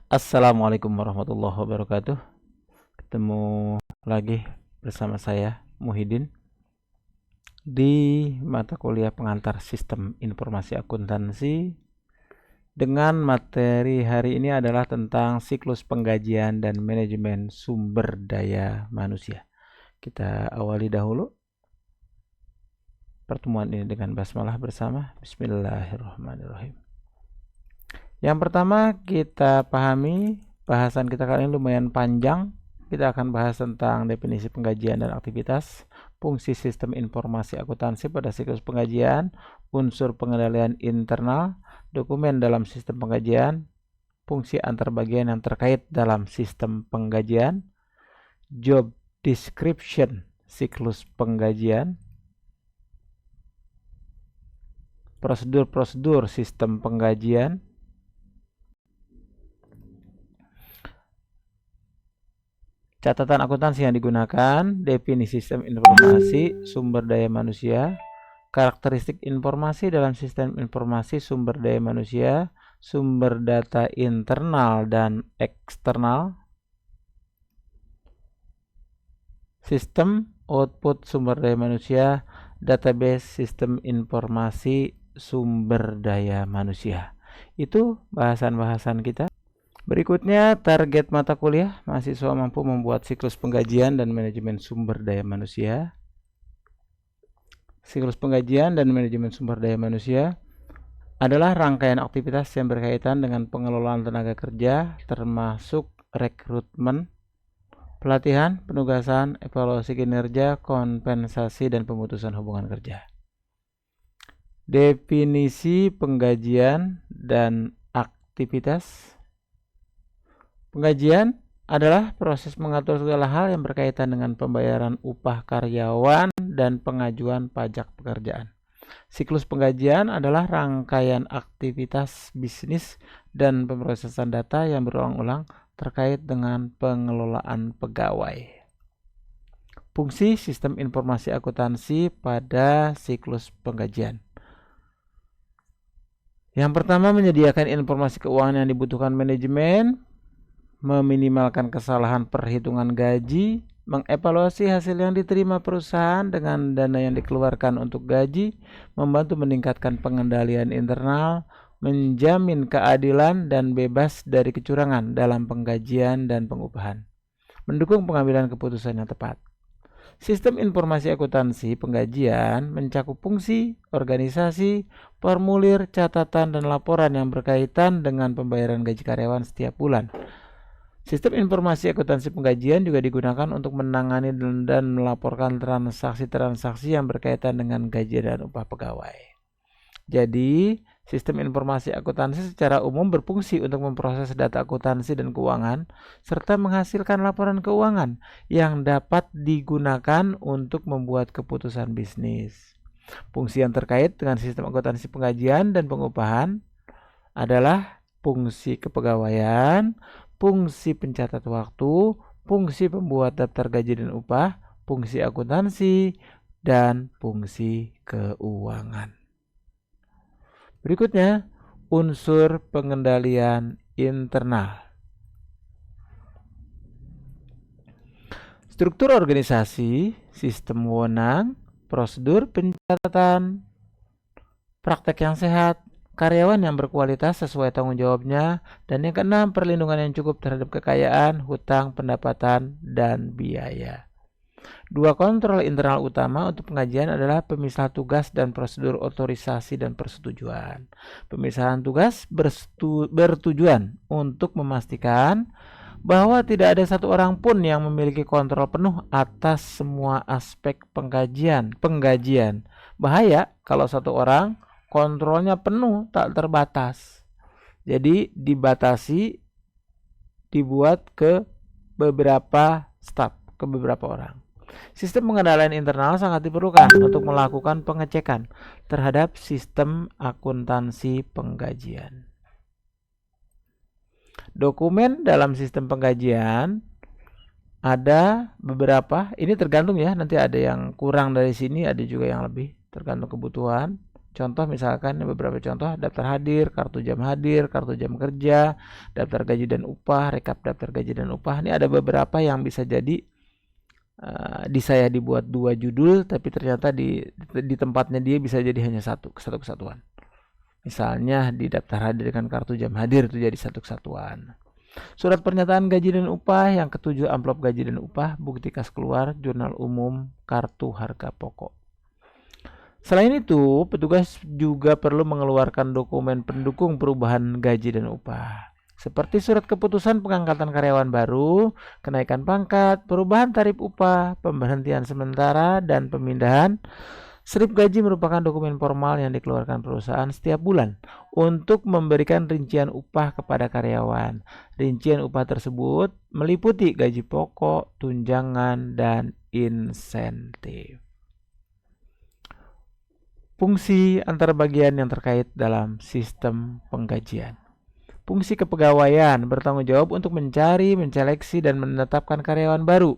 Assalamualaikum warahmatullahi wabarakatuh. Ketemu lagi bersama saya Muhyiddin di mata kuliah pengantar Sistem Informasi Akuntansi dengan materi hari ini adalah tentang siklus penggajian dan manajemen sumber daya manusia. Kita awali dahulu pertemuan ini dengan basmalah bersama. Bismillahirrahmanirrahim. Yang pertama kita pahami, bahasan kita kali ini lumayan panjang. Kita akan bahas tentang definisi penggajian dan aktivitas, fungsi sistem informasi akuntansi pada siklus penggajian, unsur pengendalian internal, dokumen dalam sistem penggajian, fungsi antar bagian yang terkait dalam sistem penggajian, job description siklus penggajian, prosedur-prosedur sistem penggajian, catatan akuntansi yang digunakan, definisi sistem informasi sumber daya manusia, karakteristik informasi dalam sistem informasi sumber daya manusia, sumber data internal dan eksternal, sistem output sumber daya manusia, database sistem informasi sumber daya manusia. Itu bahasan-bahasan kita. Berikutnya, target mata kuliah, mahasiswa mampu membuat siklus penggajian dan manajemen sumber daya manusia. Siklus penggajian dan manajemen sumber daya manusia adalah rangkaian aktivitas yang berkaitan dengan pengelolaan tenaga kerja, termasuk rekrutmen, pelatihan, penugasan, evaluasi kinerja, kompensasi, dan pemutusan hubungan kerja. Definisi penggajian dan aktivitas. Penggajian adalah proses mengatur segala hal yang berkaitan dengan pembayaran upah karyawan dan pengajuan pajak pekerjaan. Siklus penggajian adalah rangkaian aktivitas bisnis dan pemrosesan data yang berulang-ulang terkait dengan pengelolaan pegawai. Fungsi sistem informasi akuntansi pada siklus penggajian. Yang pertama, menyediakan informasi keuangan yang dibutuhkan manajemen, meminimalkan kesalahan perhitungan gaji, mengevaluasi hasil yang diterima perusahaan dengan dana yang dikeluarkan untuk gaji, membantu meningkatkan pengendalian internal, menjamin keadilan dan bebas dari kecurangan dalam penggajian dan pengupahan, mendukung pengambilan keputusan yang tepat. Sistem informasi akuntansi penggajian mencakup fungsi, organisasi, formulir, catatan, dan laporan yang berkaitan dengan pembayaran gaji karyawan setiap bulan. Sistem informasi akuntansi penggajian juga digunakan untuk menangani dan melaporkan transaksi-transaksi yang berkaitan dengan gaji dan upah pegawai. Jadi, sistem informasi akuntansi secara umum berfungsi untuk memproses data akuntansi dan keuangan, serta menghasilkan laporan keuangan yang dapat digunakan untuk membuat keputusan bisnis. Fungsi yang terkait dengan sistem akuntansi penggajian dan pengupahan adalah fungsi kepegawaian, fungsi pencatat waktu, fungsi pembuat daftar gaji dan upah, fungsi akuntansi, dan fungsi keuangan. Berikutnya, unsur pengendalian internal. Struktur organisasi, sistem wewenang, prosedur pencatatan, praktek yang sehat, karyawan yang berkualitas sesuai tanggung jawabnya, dan yang keenam, perlindungan yang cukup terhadap kekayaan, hutang, pendapatan, dan biaya. Dua kontrol internal utama untuk penggajian adalah pemisah tugas dan prosedur otorisasi dan persetujuan. Pemisahan tugas bertujuan untuk memastikan bahwa tidak ada satu orang pun yang memiliki kontrol penuh atas semua aspek penggajian. Bahaya kalau satu orang kontrolnya penuh tak terbatas. Jadi dibatasi, dibuat ke beberapa staf, ke beberapa orang. Sistem pengendalian internal sangat diperlukan untuk melakukan pengecekan terhadap sistem akuntansi penggajian. Dokumen dalam sistem penggajian ada beberapa, ini tergantung ya, nanti ada yang kurang dari sini, ada juga yang lebih, tergantung kebutuhan. Contoh misalkan beberapa contoh: daftar hadir, kartu jam kerja, daftar gaji dan upah, rekap daftar gaji dan upah. Ini ada beberapa yang bisa jadi di saya dibuat 2 judul, tapi ternyata di tempatnya dia bisa jadi hanya satu kesatuan. Misalnya di daftar hadir dengan kartu jam hadir itu jadi satu kesatuan. Surat pernyataan gaji dan upah yang ketujuh, amplop gaji dan upah, bukti kas keluar, jurnal umum, kartu harga pokok. Selain itu, petugas juga perlu mengeluarkan dokumen pendukung perubahan gaji dan upah, seperti surat keputusan pengangkatan karyawan baru, kenaikan pangkat, perubahan tarif upah, pemberhentian sementara, dan pemindahan. Slip gaji merupakan dokumen formal yang dikeluarkan perusahaan setiap bulan untuk memberikan rincian upah kepada karyawan. Rincian upah tersebut meliputi gaji pokok, tunjangan, dan insentif. Fungsi antar bagian yang terkait dalam sistem penggajian. Fungsi kepegawaian bertanggung jawab untuk mencari, menyeleksi, dan menetapkan karyawan baru.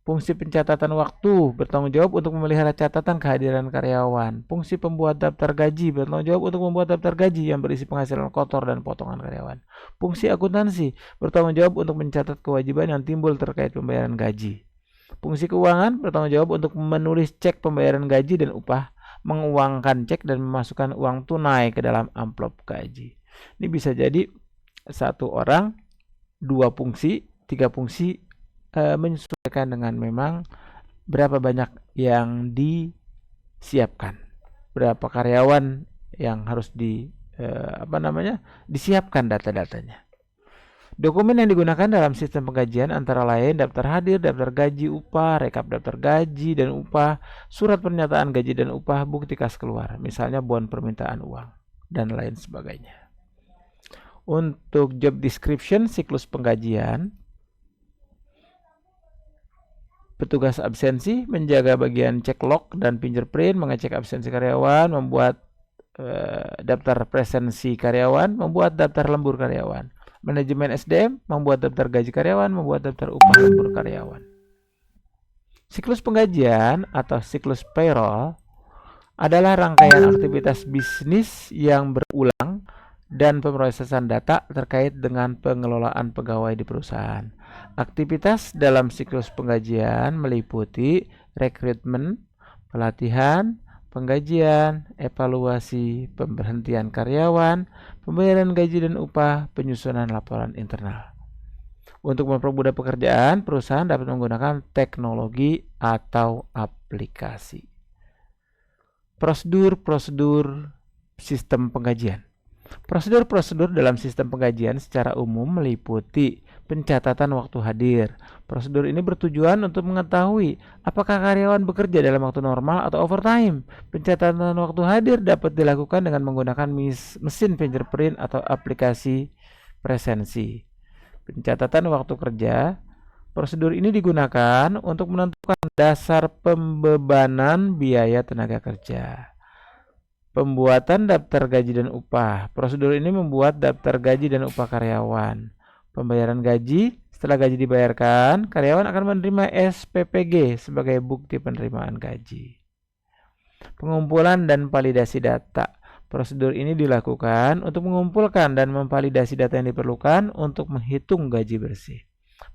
Fungsi pencatatan waktu bertanggung jawab untuk memelihara catatan kehadiran karyawan. Fungsi pembuat daftar gaji bertanggung jawab untuk membuat daftar gaji yang berisi penghasilan kotor dan potongan karyawan. Fungsi akuntansi bertanggung jawab untuk mencatat kewajiban yang timbul terkait pembayaran gaji. Fungsi keuangan bertanggung jawab untuk menulis cek pembayaran gaji dan upah, menguangkan cek dan memasukkan uang tunai ke dalam amplop gaji. Ini bisa jadi satu orang, 2 fungsi, 3 fungsi, menyesuaikan dengan memang berapa banyak yang disiapkan, berapa karyawan yang harus disiapkan data-datanya. Dokumen yang digunakan dalam sistem penggajian antara lain daftar hadir, daftar gaji upah, rekap daftar gaji dan upah, surat pernyataan gaji dan upah, bukti kas keluar, misalnya bon permintaan uang, dan lain sebagainya. Untuk job description siklus penggajian, petugas absensi menjaga bagian cek log dan fingerprint, mengecek absensi karyawan, membuat daftar presensi karyawan, membuat daftar lembur karyawan. Manajemen SDM membuat daftar gaji karyawan, membuat daftar upah lembur karyawan. Siklus penggajian atau siklus payroll adalah rangkaian aktivitas bisnis yang berulang dan pemrosesan data terkait dengan pengelolaan pegawai di perusahaan. Aktivitas dalam siklus penggajian meliputi rekrutmen, pelatihan, penggajian, evaluasi, pemberhentian karyawan, pembayaran gaji dan upah, penyusunan laporan internal. Untuk mempermudah pekerjaan, perusahaan dapat menggunakan teknologi atau aplikasi. Prosedur sistem penggajian. Prosedur dalam sistem penggajian secara umum meliputi pencatatan waktu hadir. Prosedur ini bertujuan untuk mengetahui apakah karyawan bekerja dalam waktu normal atau overtime. Pencatatan waktu hadir dapat dilakukan dengan menggunakan mesin fingerprint atau aplikasi presensi. Pencatatan waktu kerja. Prosedur ini digunakan untuk menentukan dasar pembebanan biaya tenaga kerja. Pembuatan daftar gaji dan upah. Prosedur ini membuat daftar gaji dan upah karyawan. Pembayaran gaji. Setelah gaji dibayarkan, karyawan akan menerima SPPG sebagai bukti penerimaan gaji. Pengumpulan dan validasi data. Prosedur ini dilakukan untuk mengumpulkan dan memvalidasi data yang diperlukan untuk menghitung gaji bersih.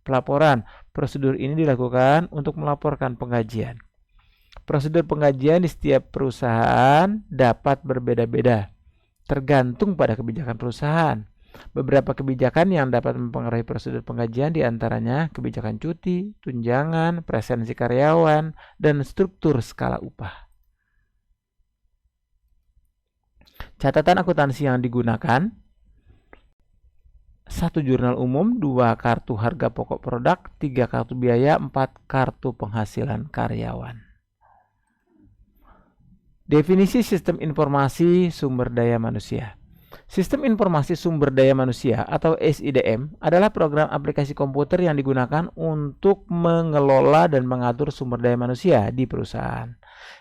Pelaporan. Prosedur ini dilakukan untuk melaporkan penggajian. Prosedur penggajian di setiap perusahaan dapat berbeda-beda, tergantung pada kebijakan perusahaan. Beberapa kebijakan yang dapat mempengaruhi prosedur penggajian diantaranya kebijakan cuti, tunjangan, presensi karyawan, dan struktur skala upah. Catatan akuntansi yang digunakan: 1 jurnal umum, 2 kartu harga pokok produk, 3 kartu biaya, 4 kartu penghasilan karyawan. Definisi sistem informasi sumber daya manusia. Sistem informasi sumber daya manusia atau SIDM adalah program aplikasi komputer yang digunakan untuk mengelola dan mengatur sumber daya manusia di perusahaan.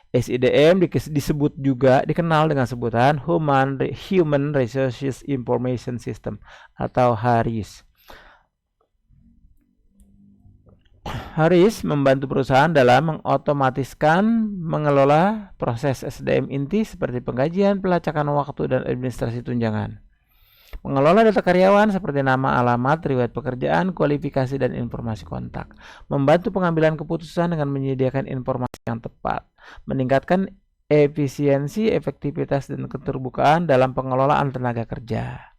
SIDM disebut juga dikenal dengan sebutan Human Resources Information System atau HARIS. Haris membantu perusahaan dalam mengotomatiskan mengelola proses SDM inti seperti penggajian, pelacakan waktu, dan administrasi tunjangan. Mengelola data karyawan seperti nama, alamat, riwayat pekerjaan, kualifikasi, dan informasi kontak. Membantu pengambilan keputusan dengan menyediakan informasi yang tepat. Meningkatkan efisiensi, efektivitas, dan keterbukaan dalam pengelolaan tenaga kerja.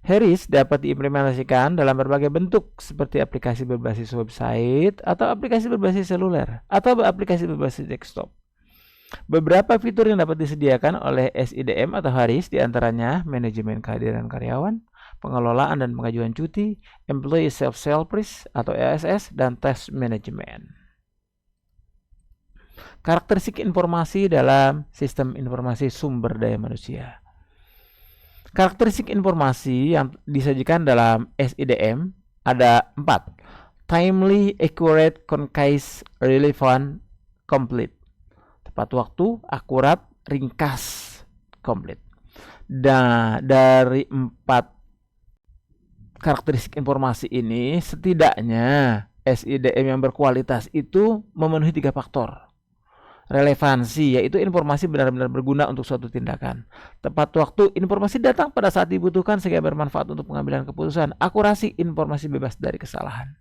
Haris dapat diimplementasikan dalam berbagai bentuk seperti aplikasi berbasis website atau aplikasi berbasis seluler atau aplikasi berbasis desktop. Beberapa fitur yang dapat disediakan oleh SIDM atau Haris diantaranya manajemen kehadiran karyawan, pengelolaan dan pengajuan cuti, employee self-service atau ESS, dan task management. Karakteristik informasi dalam sistem informasi sumber daya manusia. Karakteristik informasi yang disajikan dalam SIDM ada 4. Timely, accurate, concise, relevant, complete. Tepat waktu, akurat, ringkas, complete. Dan dari 4 karakteristik informasi ini, setidaknya SIDM yang berkualitas itu memenuhi 3 faktor. Relevansi, yaitu informasi benar-benar berguna untuk suatu tindakan. Tepat waktu, informasi datang pada saat dibutuhkan sehingga bermanfaat untuk pengambilan keputusan. Akurasi, informasi bebas dari kesalahan.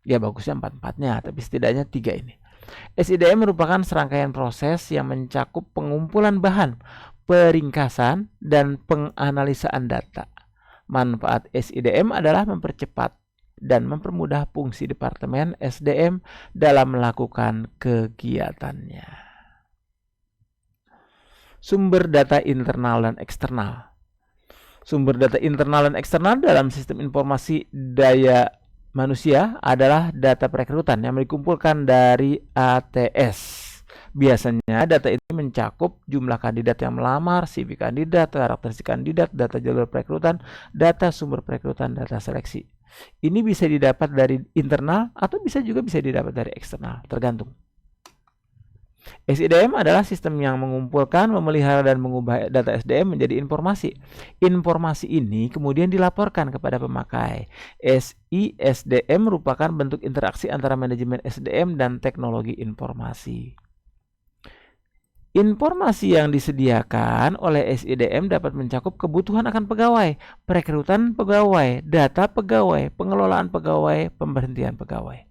Ya bagusnya 4-4-nya, tapi setidaknya 3 ini. SIDM merupakan serangkaian proses yang mencakup pengumpulan bahan, peringkasan, dan penganalisaan data. Manfaat SIDM adalah mempercepat dan mempermudah fungsi Departemen SDM dalam melakukan kegiatannya. Sumber data internal dan eksternal. Sumber data internal dan eksternal dalam sistem informasi daya manusia adalah data perekrutan yang dikumpulkan dari ATS. Biasanya data ini mencakup jumlah kandidat yang melamar, CV kandidat, karakteristik kandidat, data jalur perekrutan, data sumber perekrutan, data seleksi. Ini bisa didapat dari internal atau bisa didapat dari eksternal, tergantung. SIDM adalah sistem yang mengumpulkan, memelihara, dan mengubah data SDM menjadi informasi. Informasi ini kemudian dilaporkan kepada pemakai. SISDM merupakan bentuk interaksi antara manajemen SDM dan teknologi informasi. Informasi yang disediakan oleh SIDM dapat mencakup kebutuhan akan pegawai, perekrutan pegawai, data pegawai, pengelolaan pegawai, pemberhentian pegawai.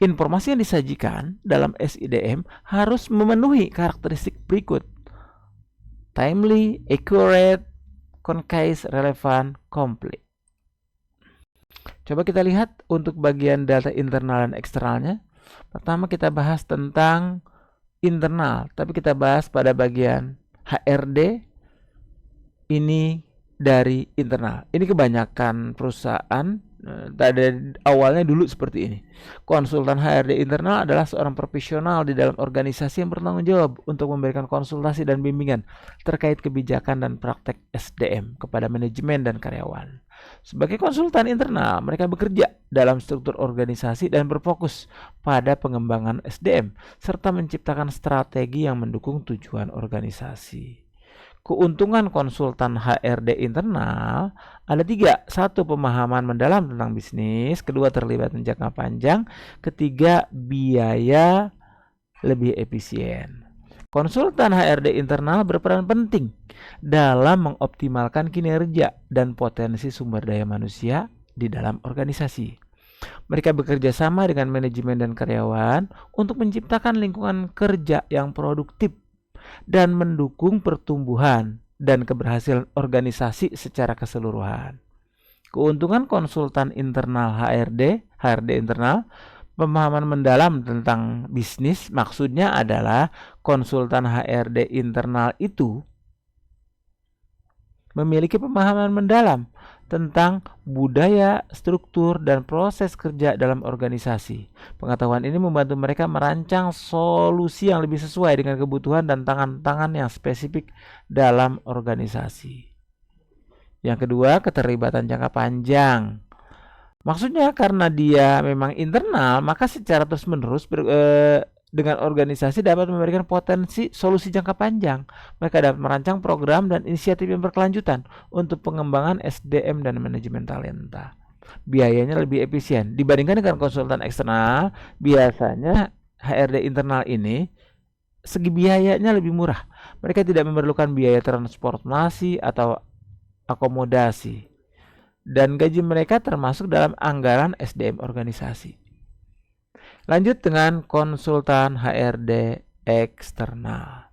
Informasi yang disajikan dalam SIDM harus memenuhi karakteristik berikut: timely, accurate, concise, relevant, complete. Coba kita lihat untuk bagian data internal dan eksternalnya. Pertama kita bahas tentang internal, tapi kita bahas pada bagian HRD. Ini dari internal. Ini kebanyakan perusahaan dari awalnya dulu seperti ini. Konsultan HRD internal adalah seorang profesional di dalam organisasi yang bertanggung jawab untuk memberikan konsultasi dan bimbingan terkait kebijakan dan praktek SDM kepada manajemen dan karyawan. Sebagai konsultan internal, mereka bekerja dalam struktur organisasi dan berfokus pada pengembangan SDM serta menciptakan strategi yang mendukung tujuan organisasi. Keuntungan konsultan HRD internal ada 3. 1. Pemahaman mendalam tentang bisnis. 2. Terlibat jangka panjang. 3. Biaya lebih efisien. Konsultan HRD internal berperan penting dalam mengoptimalkan kinerja dan potensi sumber daya manusia di dalam organisasi. Mereka bekerja sama dengan manajemen dan karyawan untuk menciptakan lingkungan kerja yang produktif dan mendukung pertumbuhan dan keberhasilan organisasi secara keseluruhan. Keuntungan konsultan internal HRD internal: pemahaman mendalam tentang bisnis. Maksudnya adalah konsultan HRD internal itu memiliki pemahaman mendalam tentang budaya, struktur, dan proses kerja dalam organisasi. Pengetahuan ini membantu mereka merancang solusi yang lebih sesuai dengan kebutuhan dan tantangan yang spesifik dalam organisasi. Yang kedua, keterlibatan jangka panjang. Maksudnya karena dia memang internal, maka secara terus-menerus dengan organisasi dapat memberikan potensi solusi jangka panjang. Mereka dapat merancang program dan inisiatif yang berkelanjutan untuk pengembangan SDM dan manajemen talenta. biayanya lebih efisien. Dibandingkan dengan konsultan eksternal, biasanya HRD internal ini segi biayanya lebih murah. Mereka tidak memerlukan biaya transportasi atau akomodasi. Dan gaji mereka termasuk dalam anggaran SDM organisasi. Lanjut dengan konsultan HRD eksternal.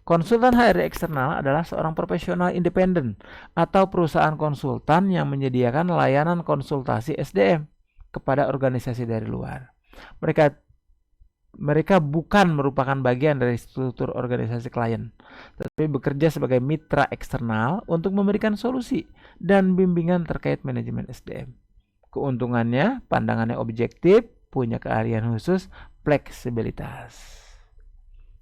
Konsultan HRD eksternal adalah seorang profesional independen atau perusahaan konsultan yang menyediakan layanan konsultasi SDM kepada organisasi dari luar. Mereka bukan merupakan bagian dari struktur organisasi klien, tetapi bekerja sebagai mitra eksternal untuk memberikan solusi dan bimbingan terkait manajemen SDM. Keuntungannya, pandangannya objektif, punya keahlian khusus, fleksibilitas.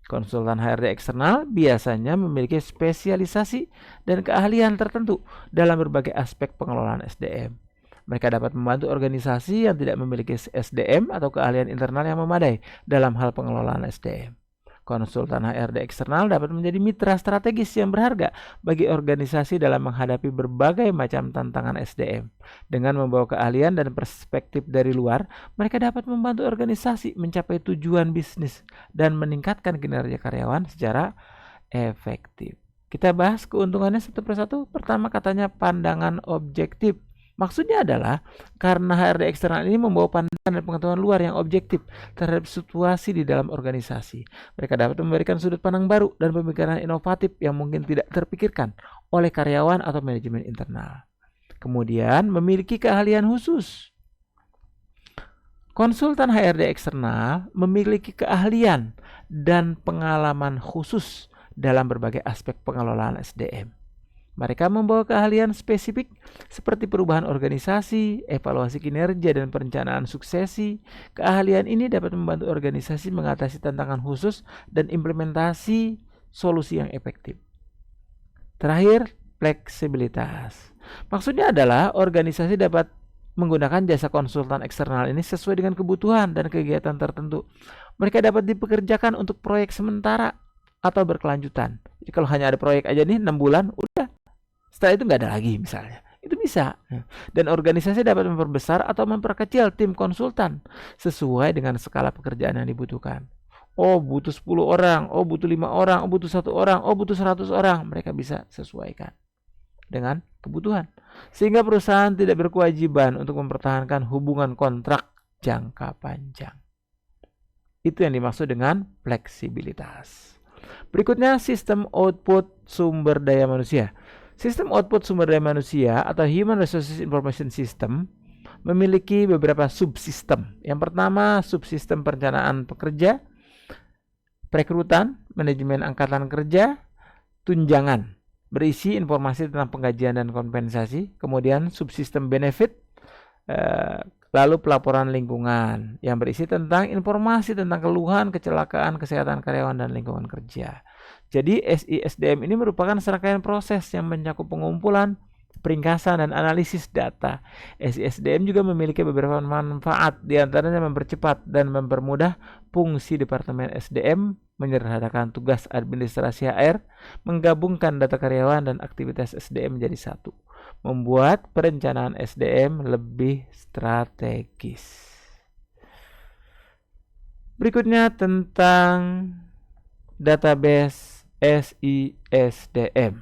Konsultan HRD eksternal biasanya memiliki spesialisasi dan keahlian tertentu dalam berbagai aspek pengelolaan SDM. Mereka dapat membantu organisasi yang tidak memiliki SDM atau keahlian internal yang memadai dalam hal pengelolaan SDM. Konsultan HRD eksternal dapat menjadi mitra strategis yang berharga bagi organisasi dalam menghadapi berbagai macam tantangan SDM. Dengan membawa keahlian dan perspektif dari luar, mereka dapat membantu organisasi mencapai tujuan bisnis dan meningkatkan kinerja karyawan secara efektif. Kita bahas keuntungannya satu persatu. Pertama, katanya pandangan objektif. Maksudnya adalah karena HRD eksternal ini membawa pandangan dan pengetahuan luar yang objektif terhadap situasi di dalam organisasi. Mereka dapat memberikan sudut pandang baru dan pemikiran inovatif yang mungkin tidak terpikirkan oleh karyawan atau manajemen internal. Kemudian memiliki keahlian khusus. Konsultan HRD eksternal memiliki keahlian dan pengalaman khusus dalam berbagai aspek pengelolaan SDM. Mereka membawa keahlian spesifik seperti perubahan organisasi, evaluasi kinerja, dan perencanaan suksesi. Keahlian ini dapat membantu organisasi mengatasi tantangan khusus dan implementasi solusi yang efektif. Terakhir, fleksibilitas. Maksudnya adalah organisasi dapat menggunakan jasa konsultan eksternal ini sesuai dengan kebutuhan dan kegiatan tertentu. Mereka dapat dipekerjakan untuk proyek sementara atau berkelanjutan. Jadi kalau hanya ada proyek aja nih 6 bulan, udah. Setelah itu nggak ada lagi misalnya. Itu bisa. Dan organisasi dapat memperbesar atau memperkecil tim konsultan sesuai dengan skala pekerjaan yang dibutuhkan. Oh, butuh 10 orang, oh butuh 5 orang, oh butuh 1 orang, oh butuh 100 orang. Mereka bisa sesuaikan dengan kebutuhan. Sehingga perusahaan tidak berkewajiban untuk mempertahankan hubungan kontrak jangka panjang. Itu yang dimaksud dengan fleksibilitas. Berikutnya, sistem output sumber daya manusia. Sistem output sumber daya manusia atau Human Resources Information System memiliki beberapa subsistem. Yang pertama, subsistem perencanaan pekerja, perekrutan, manajemen angkatan kerja, tunjangan, berisi informasi tentang penggajian dan kompensasi. Kemudian subsistem benefit, lalu pelaporan lingkungan yang berisi tentang informasi tentang keluhan, kecelakaan, kesehatan karyawan, dan lingkungan kerja. Jadi SISDM ini merupakan serangkaian proses yang mencakup pengumpulan, peringkasan, dan analisis data. SISDM juga memiliki beberapa manfaat, diantaranya mempercepat dan mempermudah fungsi Departemen SDM, menyederhanakan tugas administrasi HR, menggabungkan data karyawan dan aktivitas SDM menjadi satu, membuat perencanaan SDM lebih strategis. Berikutnya tentang database SISDM.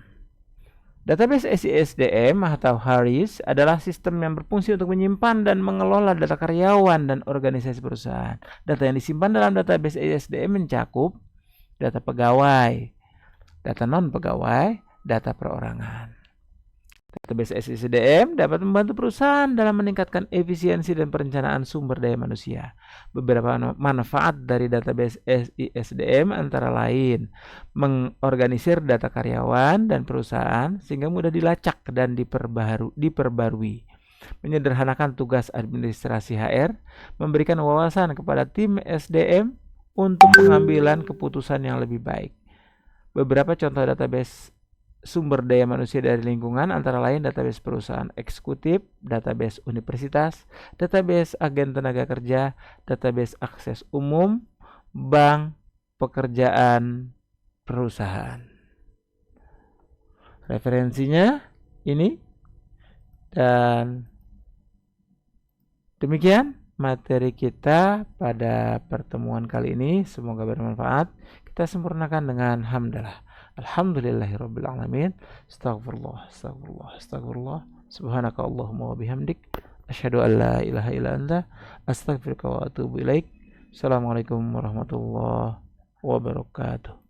Database SISDM atau HARIS adalah sistem yang berfungsi untuk menyimpan dan mengelola data karyawan dan organisasi perusahaan. Data yang disimpan dalam database SISDM mencakup data pegawai, data non-pegawai, data perorangan. Database SISDM dapat membantu perusahaan dalam meningkatkan efisiensi dan perencanaan sumber daya manusia. Beberapa manfaat dari database SISDM antara lain mengorganisir data karyawan dan perusahaan sehingga mudah dilacak dan diperbarui, menyederhanakan tugas administrasi HR, memberikan wawasan kepada tim SDM untuk pengambilan keputusan yang lebih baik. Beberapa contoh database sumber daya manusia dari lingkungan antara lain database perusahaan eksekutif, database universitas, database agen tenaga kerja, database akses umum, bank, pekerjaan, perusahaan. Referensinya ini dan Demikian materi kita pada pertemuan kali ini. Semoga bermanfaat. Kita sempurnakan dengan hamdalah. Alhamdulillahirabbil alamin. Astagfirullah, astagfirullah, astagfirullah. Subhanaka Allahumma wa bihamdik asyhadu an la ilaha illa anta astaghfiruka wa atubu ilaik. Assalamualaikum warahmatullahi wabarakatuh.